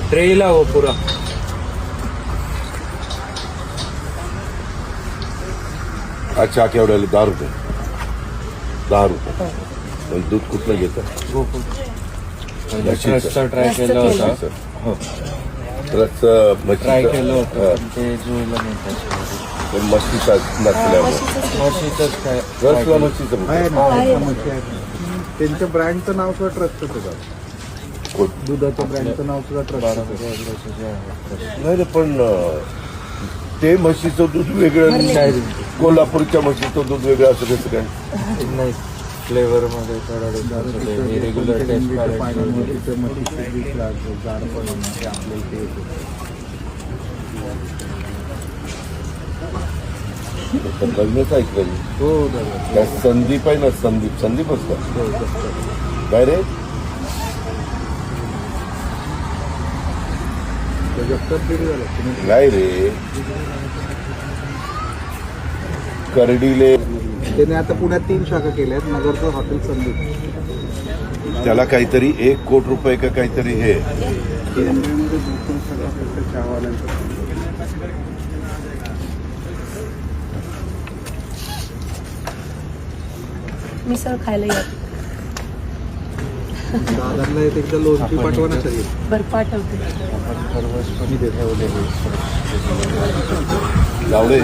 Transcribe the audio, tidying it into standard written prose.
ट्रेला हो पूरा. अच्छा केवढ्याला 10 रुपये 10 रुपये. पण दूध कुठलं घेतं? म्हशीचं. रस्ता ट्राय केलं होतं. हो रसचं ट्राय म्हशीचं. केलं होतं हा. पण ते जुळलं नाही त्याच्यामध्ये. पण म्हशीचा नसल्यामुळे म्हशीचंच काय रसला म्हशीचं आहे बोलतात. ना म्हशी आहेत. त्यांच्या ब्रँडचं नाव सुद्धा ट्रस्टच होतं. कोण? दुधाच्या ब्रँडचं नाव सुद्धा ट्रस्ट नाही रे, पण ते म्हशीचं दूध वेगळं काय आणि कोल्हापूरच्या म्हशीचं दूध वेगळं असं कसं काय? नाही फ्लेवर मध्ये थोडा रेग्युलर टेस्ट म्हशीचं दूध लागतं जाड पण ते आपल्या इथे येतो. पण लग्नच ऐकलं मी. हो दादा. काय संदीप आहे ना, संदीप असतं काय रे? काय रे करडीले त्याने आता पुण्यात 3 शाखा केल्या आहेत. नगरचं हॉटेल संदीप. त्याला काहीतरी 1 कोटी रुपये का काहीतरी हे केंद्रामध्ये 2 शाखा फक्त चहावाल्यांचं. मिसळ खायला या. दादांना एकदा लोणची पाठवा ना तरी. बरं पाठवते. लावले.